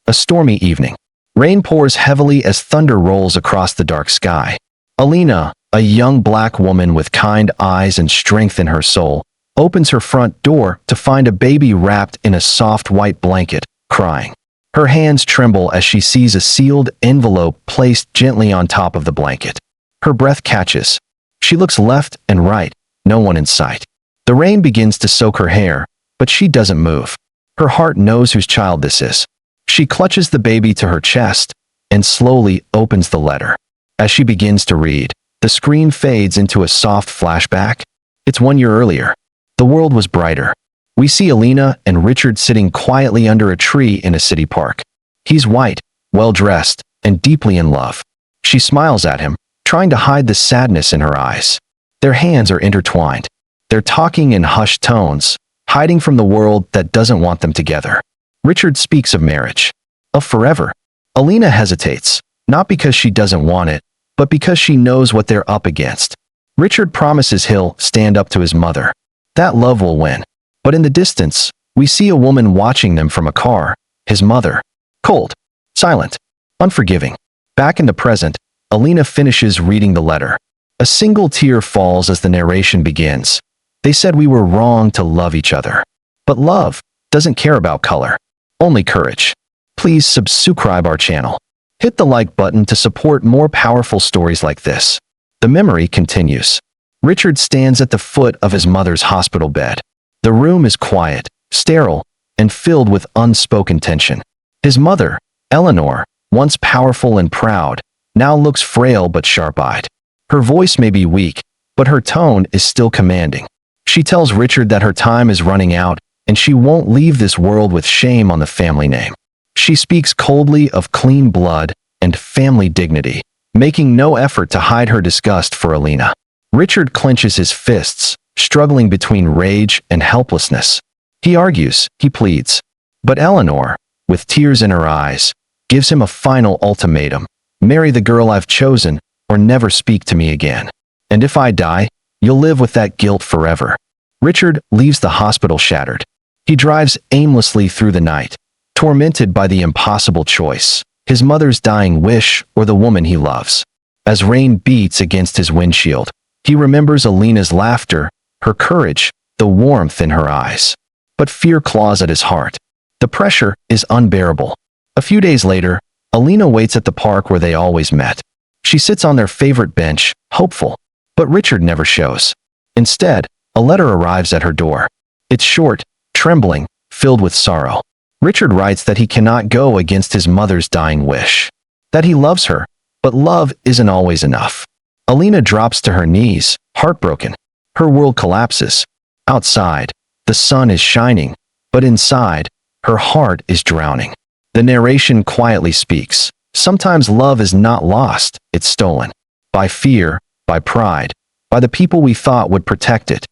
A stormy evening. Rain pours heavily as thunder rolls across the dark sky. Alina, a young black woman with kind eyes and strength in her soul, opens her front door to find a baby wrapped in a soft white blanket, crying. Her hands tremble as she sees a sealed envelope placed gently on top of the blanket. Her breath catches. She looks left and right, no one in sight. The rain begins to soak her hair, but she doesn't move. Her heart knows whose child this is. She clutches the baby to her chest and slowly opens the letter. As she begins to read, the screen fades into a soft flashback. It's 1 year earlier. The world was brighter. We see Alina and Richard sitting quietly under a tree in a city park. He's white, well-dressed, and deeply in love. She smiles at him, trying to hide the sadness in her eyes. Their hands are intertwined. They're talking in hushed tones, hiding from the world that doesn't want them together. Richard speaks of marriage, of forever. Alina hesitates, not because she doesn't want it, but because she knows what they're up against. Richard promises he'll stand up to his mother. That love will win. But in the distance, we see a woman watching them from a car, his mother. Cold, silent, unforgiving. Back in the present, Alina finishes reading the letter. A single tear falls as the narration begins. They said we were wrong to love each other. But love doesn't care about color, only courage. Please subscribe our channel. Hit the like button to support more powerful stories like this. The memory continues. Richard stands at the foot of his mother's hospital bed. The room is quiet, sterile, and filled with unspoken tension. His mother, Eleanor, once powerful and proud, now looks frail but sharp-eyed. Her voice may be weak, but her tone is still commanding. She tells Richard that her time is running out, and she won't leave this world with shame on the family name. She speaks coldly of clean blood and family dignity, making no effort to hide her disgust for Alina. Richard clenches his fists, struggling between rage and helplessness. He argues, he pleads. But Eleanor, with tears in her eyes, gives him a final ultimatum. Marry the girl I've chosen, or never speak to me again. And if I die, you'll live with that guilt forever. Richard leaves the hospital shattered. He drives aimlessly through the night, tormented by the impossible choice, his mother's dying wish or the woman he loves. As rain beats against his windshield, he remembers Alina's laughter, her courage, the warmth in her eyes. But fear claws at his heart. The pressure is unbearable. A few days later, Alina waits at the park where they always met. She sits on their favorite bench, hopeful. But Richard never shows. Instead, a letter arrives at her door. It's short, trembling, filled with sorrow. Richard writes that he cannot go against his mother's dying wish. That he loves her, but love isn't always enough. Alina drops to her knees, heartbroken. Her world collapses. Outside, the sun is shining, but inside, her heart is drowning. The narration quietly speaks. Sometimes love is not lost, it's stolen. By fear, by pride, by the people we thought would protect it.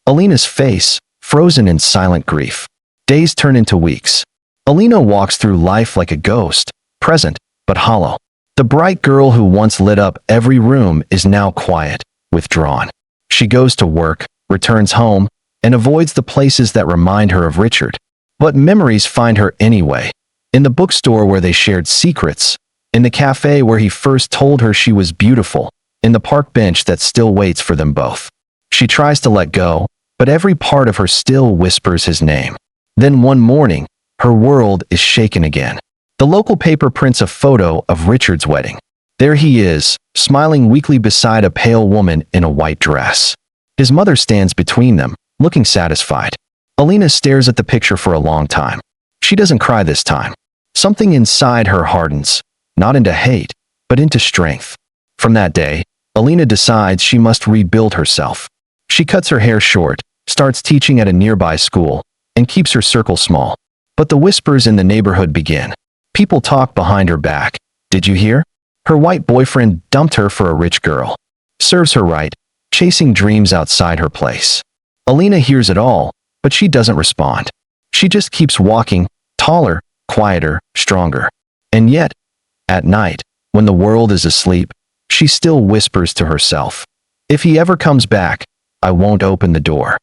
Alina's face, frozen in silent grief. Days turn into weeks. Alina walks through life like a ghost, present, but hollow. The bright girl who once lit up every room is now quiet, withdrawn. She goes to work, returns home, and avoids the places that remind her of Richard. But memories find her anyway. In the bookstore where they shared secrets, in the cafe where he first told her she was beautiful, in the park bench that still waits for them both. She tries to let go, but every part of her still whispers his name. Then one morning, her world is shaken again. The local paper prints a photo of Richard's wedding. There he is, smiling weakly beside a pale woman in a white dress. His mother stands between them, looking satisfied. Alina stares at the picture for a long time. She doesn't cry this time. Something inside her hardens, not into hate, but into strength. From that day, Alina decides she must rebuild herself. She cuts her hair short, starts teaching at a nearby school, and keeps her circle small. But the whispers in the neighborhood begin. People talk behind her back. Did you hear? Her white boyfriend dumped her for a rich girl. Serves her right, chasing dreams outside her place. Alina hears it all, but she doesn't respond. She just keeps walking, taller, quieter, stronger. And yet, at night, when the world is asleep, she still whispers to herself, if he ever comes back, I won't open the door.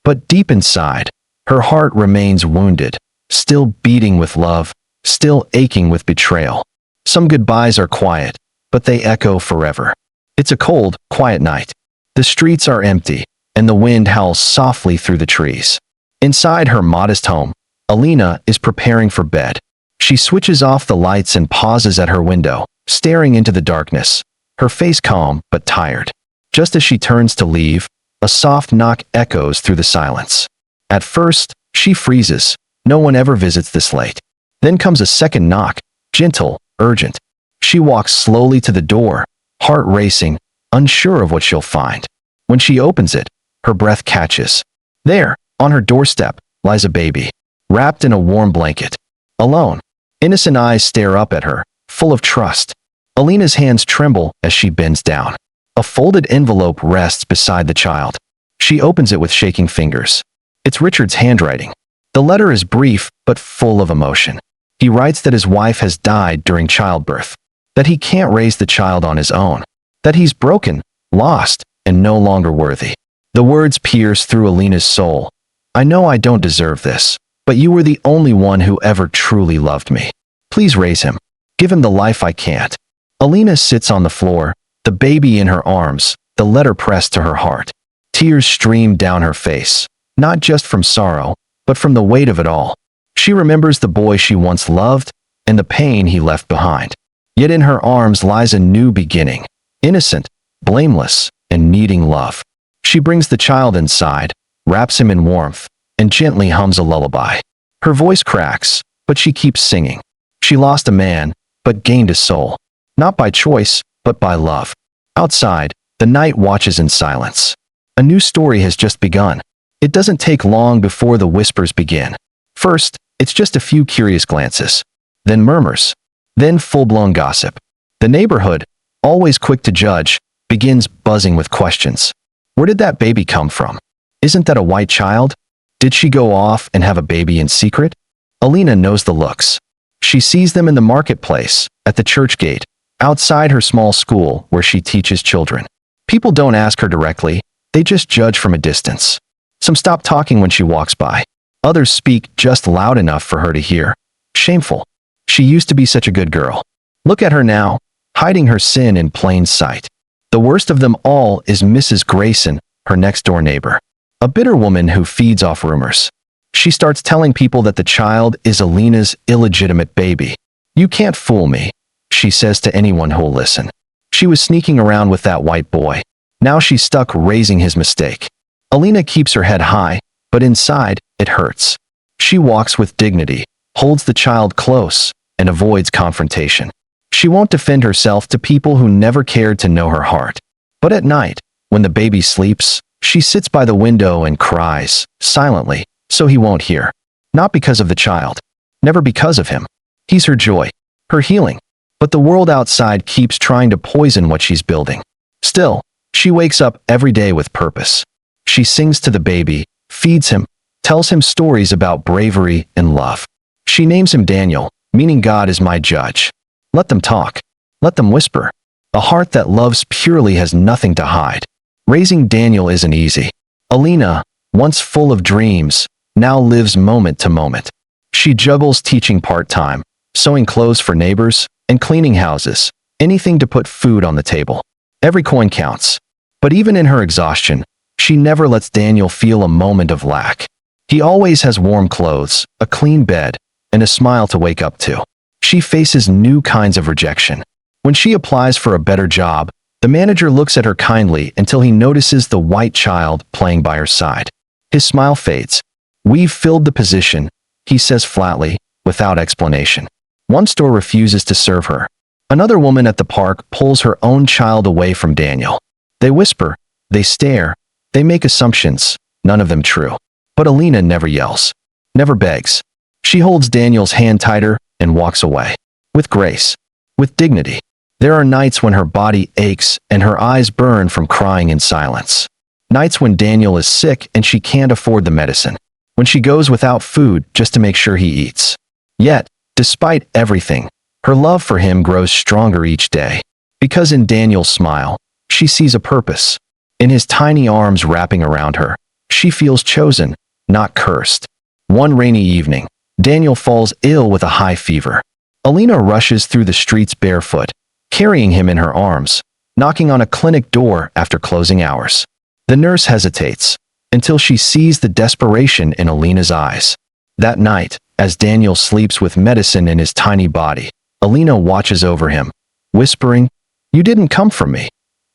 But deep inside, her heart remains wounded, still beating with love, still aching with betrayal. Some goodbyes are quiet, but they echo forever. It's a cold, quiet night. The streets are empty, and the wind howls softly through the trees. Inside her modest home, Alina is preparing for bed. She switches off the lights and pauses at her window, staring into the darkness, her face calm but tired. Just as she turns to leave, a soft knock echoes through the silence. At first, she freezes. No one ever visits this late. Then comes a second knock, gentle, urgent. She walks slowly to the door, heart racing, unsure of what she'll find. When she opens it, her breath catches. There, on her doorstep, lies a baby, wrapped in a warm blanket. Alone. Innocent eyes stare up at her, full of trust. Alina's hands tremble as she bends down. A folded envelope rests beside the child. She opens it with shaking fingers. It's Richard's handwriting. The letter is brief but full of emotion. He writes that his wife has died during childbirth, that he can't raise the child on his own, that he's broken, lost, and no longer worthy. The words pierce through Alina's soul. I know I don't deserve this, but you were the only one who ever truly loved me. Please raise him. Give him the life I can't. Alina sits on the floor, the baby in her arms, the letter pressed to her heart. Tears stream down her face, not just from sorrow, but from the weight of it all. She remembers the boy she once loved and the pain he left behind. Yet in her arms lies a new beginning, innocent, blameless, and needing love. She brings the child inside, wraps him in warmth, and gently hums a lullaby. Her voice cracks, but she keeps singing. She lost a man, but gained a soul. Not by choice, but by love. Outside, the night watches in silence. A new story has just begun. It doesn't take long before the whispers begin. First, it's just a few curious glances. Then murmurs. Then full-blown gossip. The neighborhood, always quick to judge, begins buzzing with questions. Where did that baby come from? Isn't that a white child? Did she go off and have a baby in secret? Alina knows the looks. She sees them in the marketplace, at the church gate, outside her small school where she teaches children. People don't ask her directly, they just judge from a distance. Some stop talking when she walks by. Others speak just loud enough for her to hear. Shameful. She used to be such a good girl. Look at her now, hiding her sin in plain sight. The worst of them all is Mrs. Grayson, her next-door neighbor. A bitter woman who feeds off rumors. She starts telling people that the child is Alina's illegitimate baby. You can't fool me, she says to anyone who'll listen. She was sneaking around with that white boy. Now she's stuck raising his mistake. Alina keeps her head high, but inside, it hurts. She walks with dignity, holds the child close, and avoids confrontation. She won't defend herself to people who never cared to know her heart. But at night, when the baby sleeps, she sits by the window and cries, silently, so he won't hear. Not because of the child. Never because of him. He's her joy, her healing. But the world outside keeps trying to poison what she's building. Still, she wakes up every day with purpose. She sings to the baby, feeds him, tells him stories about bravery and love. She names him Daniel, meaning God is my judge. Let them talk. Let them whisper. A heart that loves purely has nothing to hide. Raising Daniel isn't easy. Alina, once full of dreams, now lives moment to moment. She juggles teaching part-time, sewing clothes for neighbors, and cleaning houses, anything to put food on the table. Every coin counts. But even in her exhaustion, she never lets Daniel feel a moment of lack. He always has warm clothes, a clean bed, and a smile to wake up to. She faces new kinds of rejection. When she applies for a better job, the manager looks at her kindly until he notices the white child playing by her side. His smile fades. We've filled the position, he says flatly, without explanation. One store refuses to serve her. Another woman at the park pulls her own child away from Daniel. They whisper, they stare, they make assumptions, none of them true. But Alina never yells, never begs. She holds Daniel's hand tighter and walks away. With grace. With dignity. There are nights when her body aches and her eyes burn from crying in silence. Nights when Daniel is sick and she can't afford the medicine. When she goes without food just to make sure he eats. Yet, despite everything, her love for him grows stronger each day. Because in Daniel's smile, she sees a purpose. In his tiny arms wrapping around her, she feels chosen, not cursed. One rainy evening, Daniel falls ill with a high fever. Alina rushes through the streets barefoot, carrying him in her arms, knocking on a clinic door after closing hours. The nurse hesitates until she sees the desperation in Alina's eyes. That night, as Daniel sleeps with medicine in his tiny body, Alina watches over him, whispering, "You didn't come for me,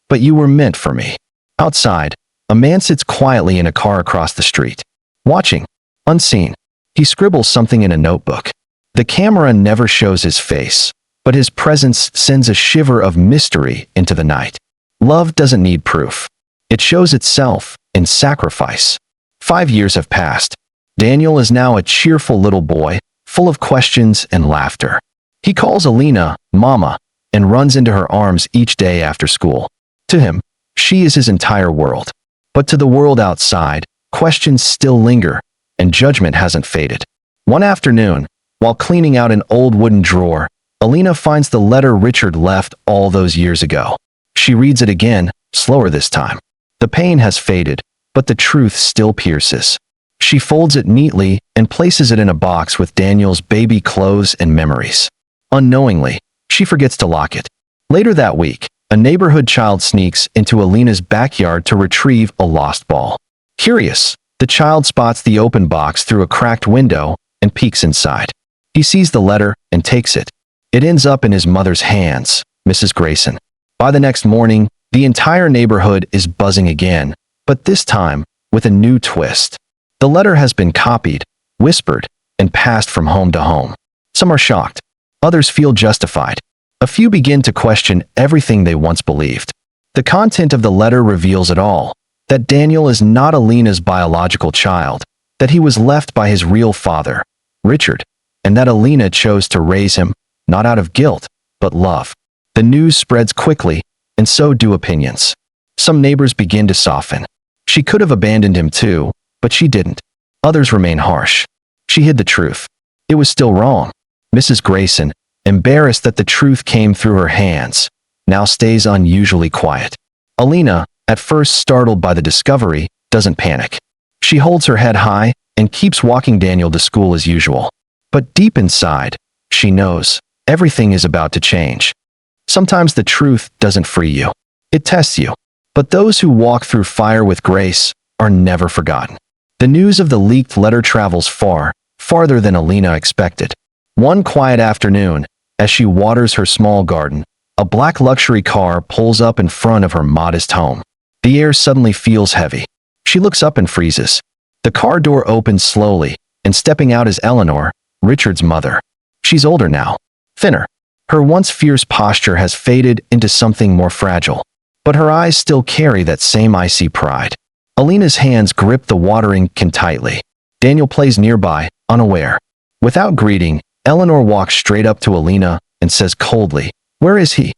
but you were meant for me." Outside, a man sits quietly in a car across the street, watching, unseen. He scribbles something in a notebook. The camera never shows his face, but his presence sends a shiver of mystery into the night. Love doesn't need proof. It shows itself in sacrifice. 5 years have passed. Daniel is now a cheerful little boy, full of questions and laughter. He calls Alina Mama and runs into her arms each day after school. To him, she is his entire world. But to the world outside, questions still linger, and judgment hasn't faded. One afternoon, while cleaning out an old wooden drawer, Alina finds the letter Richard left all those years ago. She reads it again, slower this time. The pain has faded, but the truth still pierces. She folds it neatly and places it in a box with Daniel's baby clothes and memories. Unknowingly, she forgets to lock it. Later that week, a neighborhood child sneaks into Alina's backyard to retrieve a lost ball. Curious, the child spots the open box through a cracked window and peeks inside. He sees the letter and takes it. It ends up in his mother's hands, Mrs. Grayson. By the next morning, the entire neighborhood is buzzing again, but this time with a new twist. The letter has been copied, whispered, and passed from home to home. Some are shocked. Others feel justified. A few begin to question everything they once believed. The content of the letter reveals it all: that Daniel is not Alina's biological child, that he was left by his real father, Richard, and that Alina chose to raise him, not out of guilt, but love. The news spreads quickly, and so do opinions. Some neighbors begin to soften. She could have abandoned him too, but she didn't. Others remain harsh. She hid the truth. It was still wrong. Mrs. Grayson, embarrassed that the truth came through her hands, now stays unusually quiet. Alina, at first startled by the discovery, doesn't panic. She holds her head high and keeps walking Daniel to school as usual. But deep inside, she knows everything is about to change. Sometimes the truth doesn't free you. It tests you. But those who walk through fire with grace are never forgotten. The news of the leaked letter travels far, farther than Alina expected. One quiet afternoon, as she waters her small garden, a black luxury car pulls up in front of her modest home. The air suddenly feels heavy. She looks up and freezes. The car door opens slowly, and stepping out is Eleanor, Richard's mother. She's older now, thinner. Her once fierce posture has faded into something more fragile, but her eyes still carry that same icy pride. Alina's hands grip the watering can tightly. Daniel plays nearby, unaware. Without greeting, Eleanor walks straight up to Alina and says coldly, "Where is he?"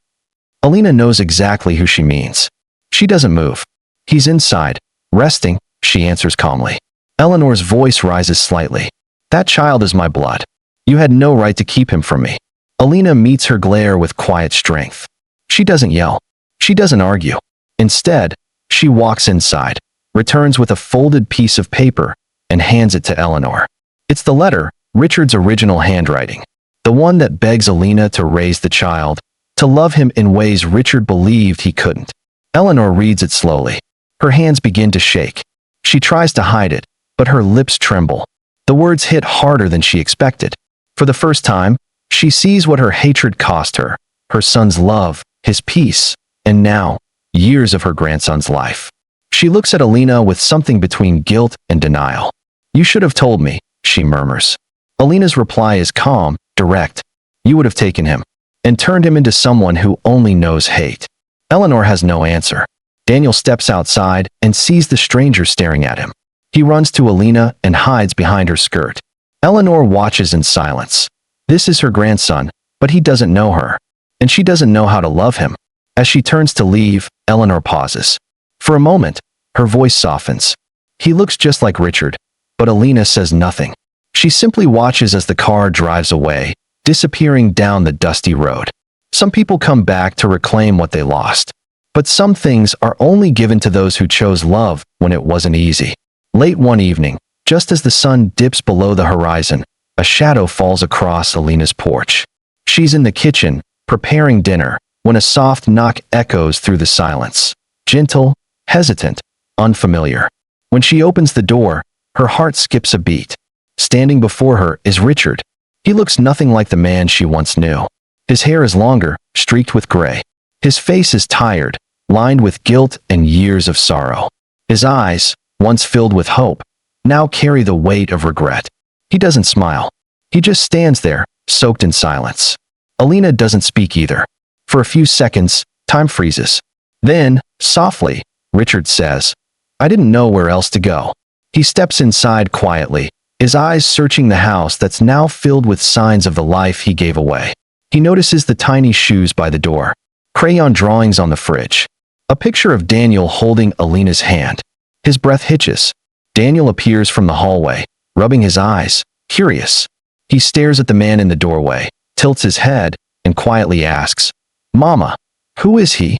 Alina knows exactly who she means. She doesn't move. "He's inside, resting," she answers calmly. Eleanor's voice rises slightly. "That child is my blood. You had no right to keep him from me." Alina meets her glare with quiet strength. She doesn't yell. She doesn't argue. Instead, she walks inside, returns with a folded piece of paper, and hands it to Eleanor. It's the letter, Richard's original handwriting. The one that begs Alina to raise the child, to love him in ways Richard believed he couldn't. Eleanor reads it slowly. Her hands begin to shake. She tries to hide it, but her lips tremble. The words hit harder than she expected. For the first time, she sees what her hatred cost her: her son's love, his peace, and now, years of her grandson's life. She looks at Alina with something between guilt and denial. "You should have told me," she murmurs. Alina's reply is calm, direct. "You would have taken him, and turned him into someone who only knows hate." Eleanor has no answer. Daniel steps outside and sees the stranger staring at him. He runs to Alina and hides behind her skirt. Eleanor watches in silence. This is her grandson, but he doesn't know her, and she doesn't know how to love him. As she turns to leave, Eleanor pauses. For a moment, her voice softens. "He looks just like Richard," but Alina says nothing. She simply watches as the car drives away, disappearing down the dusty road. Some people come back to reclaim what they lost. But some things are only given to those who chose love when it wasn't easy. Late one evening, just as the sun dips below the horizon, a shadow falls across Alina's porch. She's in the kitchen, preparing dinner, when a soft knock echoes through the silence. Gentle, hesitant, unfamiliar. When she opens the door, her heart skips a beat. Standing before her is Richard. He looks nothing like the man she once knew. His hair is longer, streaked with gray. His face is tired, lined with guilt and years of sorrow. His eyes, once filled with hope, now carry the weight of regret. He doesn't smile. He just stands there, soaked in silence. Alina doesn't speak either. For a few seconds, time freezes. Then, softly, Richard says, "I didn't know where else to go." He steps inside quietly, his eyes searching the house that's now filled with signs of the life he gave away. He notices the tiny shoes by the door, crayon drawings on the fridge, a picture of Daniel holding Alina's hand. His breath hitches. Daniel appears from the hallway, rubbing his eyes, curious. He stares at the man in the doorway, tilts his head, and quietly asks, "Mama, who is he?"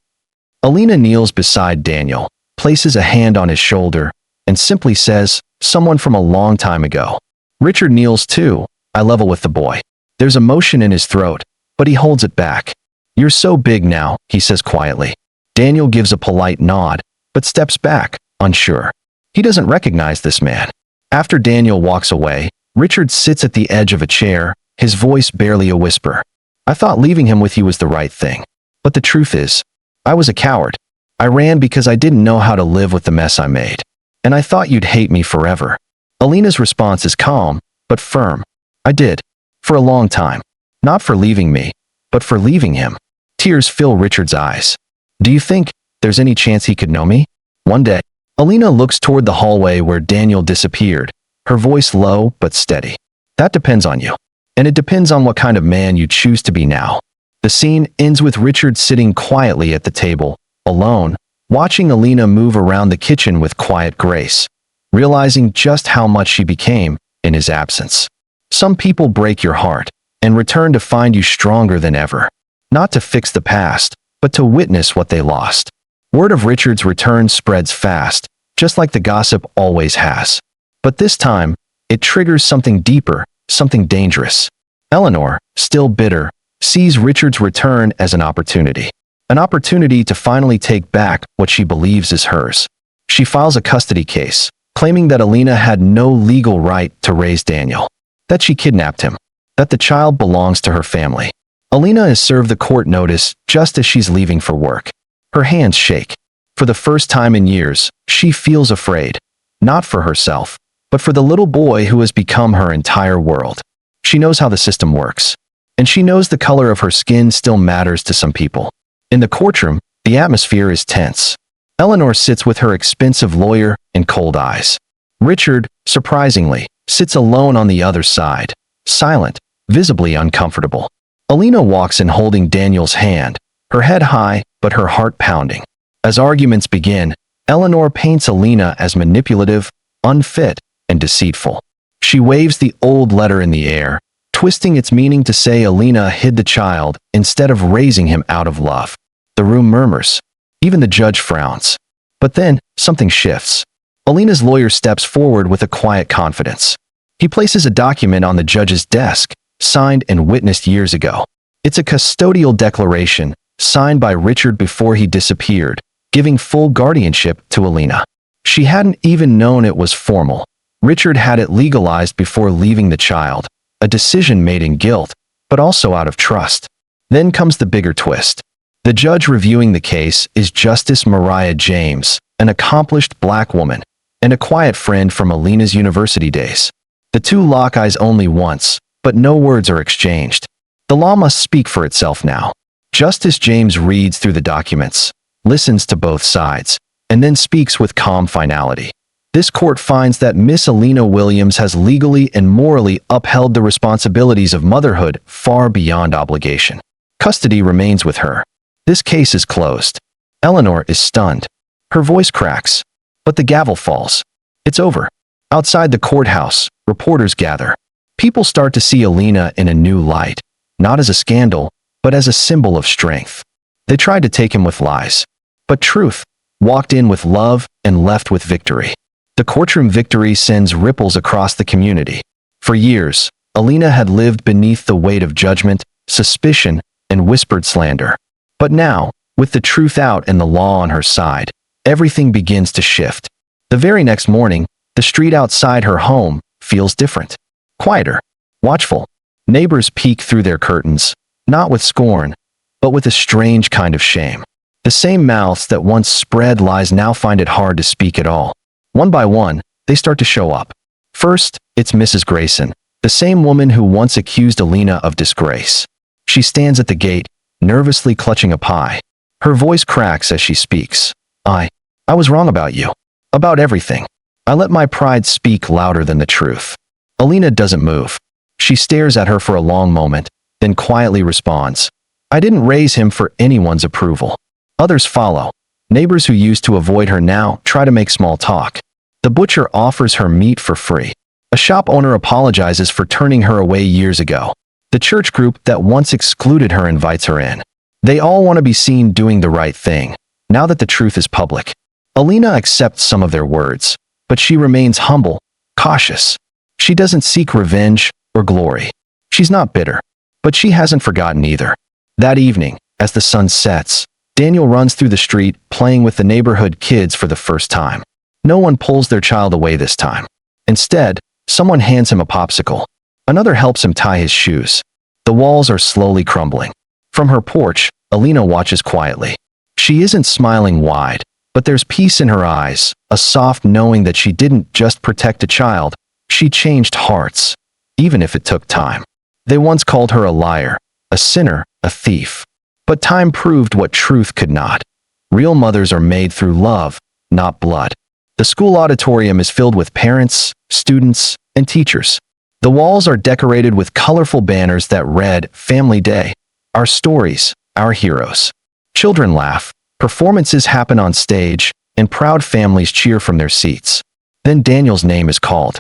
Alina kneels beside Daniel, places a hand on his shoulder, and simply says, "Someone from a long time ago." Richard kneels too, eye level with the boy. There's emotion in his throat, but he holds it back. "You're so big now," he says quietly. Daniel gives a polite nod, but steps back, unsure. He doesn't recognize this man. After Daniel walks away, Richard sits at the edge of a chair, his voice barely a whisper. "I thought leaving him with you was the right thing. But the truth is, I was a coward. I ran because I didn't know how to live with the mess I made. And I thought you'd hate me forever." Alina's response is calm, but firm. "I did. For a long time. Not for leaving me, but for leaving him." Tears fill Richard's eyes. "Do you think there's any chance he could know me one day?" Alina looks toward the hallway where Daniel disappeared, her voice low but steady. "That depends on you. And it depends on what kind of man you choose to be now." The scene ends with Richard sitting quietly at the table, alone, watching Alina move around the kitchen with quiet grace, realizing just how much she became in his absence. Some people break your heart and return to find you stronger than ever, not to fix the past, but to witness what they lost. Word of Richard's return spreads fast, just like the gossip always has. But this time, it triggers something deeper, something dangerous. Eleanor, still bitter, sees Richard's return as an opportunity. An opportunity to finally take back what she believes is hers. She files a custody case, claiming that Alina had no legal right to raise Daniel, that she kidnapped him, that the child belongs to her family. Alina is served the court notice just as she's leaving for work. Her hands shake. For the first time in years, she feels afraid, not for herself, but for the little boy who has become her entire world. She knows how the system works, and she knows the color of her skin still matters to some people. In the courtroom, the atmosphere is tense. Eleanor sits with her expensive lawyer and cold eyes. Richard, surprisingly, sits alone on the other side, silent, visibly uncomfortable. Alina walks in holding Daniel's hand, her head high, but her heart pounding. As arguments begin, Eleanor paints Alina as manipulative, unfit, and deceitful. She waves the old letter in the air, twisting its meaning to say Alina hid the child instead of raising him out of love. The room murmurs. Even the judge frowns. But then, something shifts. Alina's lawyer steps forward with a quiet confidence. He places a document on the judge's desk, signed and witnessed years ago. It's a custodial declaration, signed by Richard before he disappeared, giving full guardianship to Alina. She hadn't even known it was formal. Richard had it legalized before leaving the child, a decision made in guilt, but also out of trust. Then comes the bigger twist. The judge reviewing the case is Justice Mariah James, an accomplished black woman, and a quiet friend from Alina's university days. The two lock eyes only once, but no words are exchanged. The law must speak for itself now. Justice James reads through the documents, listens to both sides, and then speaks with calm finality. This court finds that Miss Alina Williams has legally and morally upheld the responsibilities of motherhood far beyond obligation. Custody remains with her. This case is closed. Eleanor is stunned. Her voice cracks. But the gavel falls. It's over. Outside the courthouse, reporters gather. People start to see Alina in a new light, not as a scandal, but as a symbol of strength. They tried to take him with lies. But truth walked in with love and left with victory. The courtroom victory sends ripples across the community. For years, Alina had lived beneath the weight of judgment, suspicion, and whispered slander. But now, with the truth out and the law on her side, everything begins to shift. The very next morning, the street outside her home feels different. Quieter. Watchful. Neighbors peek through their curtains, not with scorn, but with a strange kind of shame. The same mouths that once spread lies now find it hard to speak at all. One by one, they start to show up. First, it's Mrs. Grayson, the same woman who once accused Alina of disgrace. She stands at the gate, nervously clutching a pie. Her voice cracks as she speaks. I was wrong about you. About everything. I let my pride speak louder than the truth. Alina doesn't move. She stares at her for a long moment, then quietly responds. I didn't raise him for anyone's approval. Others follow. Neighbors who used to avoid her now try to make small talk. The butcher offers her meat for free. A shop owner apologizes for turning her away years ago. The church group that once excluded her invites her in. They all want to be seen doing the right thing, now that the truth is public. Alina accepts some of their words, but she remains humble, cautious. She doesn't seek revenge or glory. She's not bitter, but she hasn't forgotten either. That evening, as the sun sets, Daniel runs through the street playing with the neighborhood kids for the first time. No one pulls their child away this time. Instead, someone hands him a popsicle. Another helps him tie his shoes. The walls are slowly crumbling. From her porch, Alina watches quietly. She isn't smiling wide, but there's peace in her eyes, a soft knowing that she didn't just protect a child, she changed hearts, even if it took time. They once called her a liar, a sinner, a thief. But time proved what truth could not. Real mothers are made through love, not blood. The school auditorium is filled with parents, students, and teachers. The walls are decorated with colorful banners that read, Family Day. Our stories, our heroes. Children laugh, performances happen on stage, and proud families cheer from their seats. Then Daniel's name is called.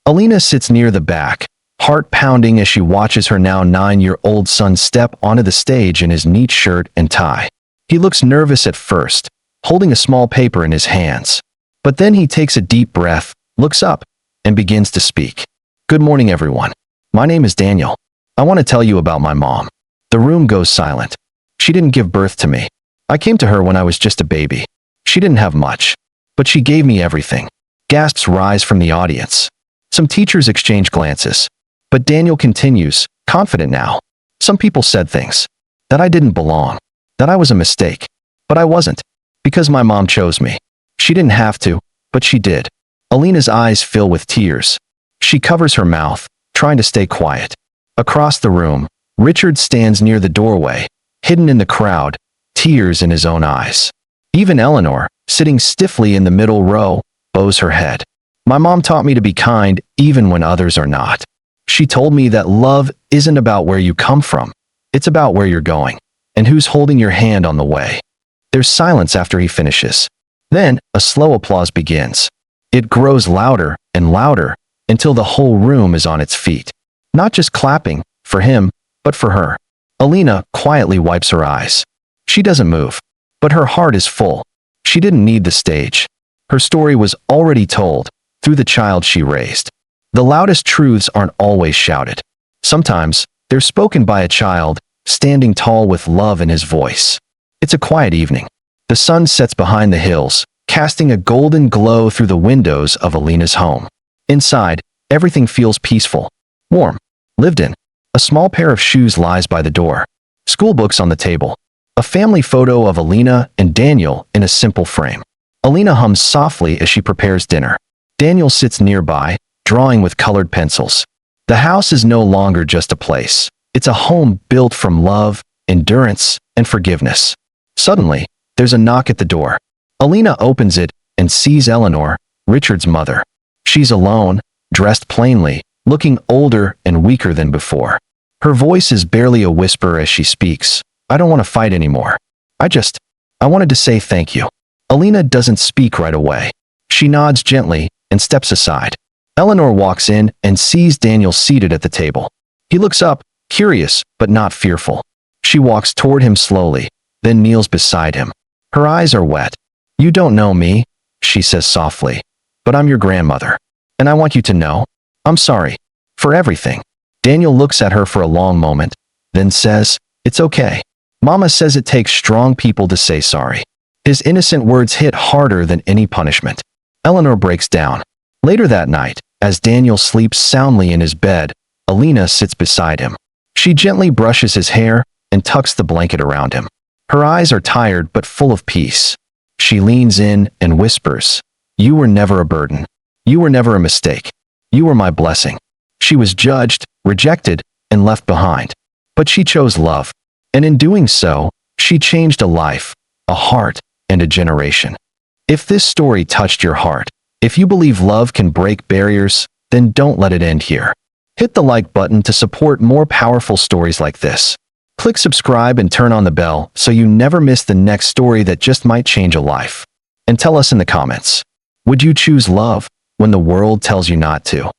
Alina sits near the back, heart pounding as she watches her now 9-year-old son step onto the stage in his neat shirt and tie. He looks nervous at first, holding a small paper in his hands. But then he takes a deep breath, looks up, and begins to speak. Good morning, everyone. My name is Daniel. I want to tell you about my mom. The room goes silent. She didn't give birth to me. I came to her when I was just a baby. She didn't have much, but she gave me everything. Gasps rise from the audience. Some teachers exchange glances. But Daniel continues, confident now. Some people said things. That I didn't belong. That I was a mistake. But I wasn't. Because my mom chose me. She didn't have to, but she did. Alina's eyes fill with tears. She covers her mouth, trying to stay quiet. Across the room, Richard stands near the doorway, hidden in the crowd, tears in his own eyes. Even Eleanor, sitting stiffly in the middle row, bows her head. My mom taught me to be kind even when others are not. She told me that love isn't about where you come from. It's about where you're going, and who's holding your hand on the way. There's silence after he finishes. Then, a slow applause begins. It grows louder and louder until the whole room is on its feet. Not just clapping, for him, but for her. Alina quietly wipes her eyes. She doesn't move, but her heart is full. She didn't need the stage. Her story was already told, through the child she raised. The loudest truths aren't always shouted. Sometimes, they're spoken by a child, standing tall with love in his voice. It's a quiet evening. The sun sets behind the hills, casting a golden glow through the windows of Alina's home. Inside, everything feels peaceful, warm, lived in. A small pair of shoes lies by the door. School books on the table. A family photo of Alina and Daniel in a simple frame. Alina hums softly as she prepares dinner. Daniel sits nearby, drawing with colored pencils. The house is no longer just a place. It's a home built from love, endurance, and forgiveness. Suddenly, there's a knock at the door. Alina opens it and sees Eleanor, Richard's mother. She's alone, dressed plainly, looking older and weaker than before. Her voice is barely a whisper as she speaks. I don't want to fight anymore. I wanted to say thank you. Alina doesn't speak right away. She nods gently and steps aside. Eleanor walks in and sees Daniel seated at the table. He looks up, curious but not fearful. She walks toward him slowly, then kneels beside him. Her eyes are wet. You don't know me, she says softly, but I'm your grandmother. And I want you to know, I'm sorry. For everything. Daniel looks at her for a long moment, then says, "It's okay. Mama says it takes strong people to say sorry." His innocent words hit harder than any punishment. Eleanor breaks down. Later that night, as Daniel sleeps soundly in his bed, Alina sits beside him. She gently brushes his hair and tucks the blanket around him. Her eyes are tired but full of peace. She leans in and whispers, "You were never a burden. You were never a mistake. You were my blessing." She was judged, rejected, and left behind. But she chose love. And in doing so, she changed a life, a heart, and a generation. If this story touched your heart, if you believe love can break barriers, then don't let it end here. Hit the like button to support more powerful stories like this. Click subscribe and turn on the bell so you never miss the next story that just might change a life. And tell us in the comments, would you choose love when the world tells you not to?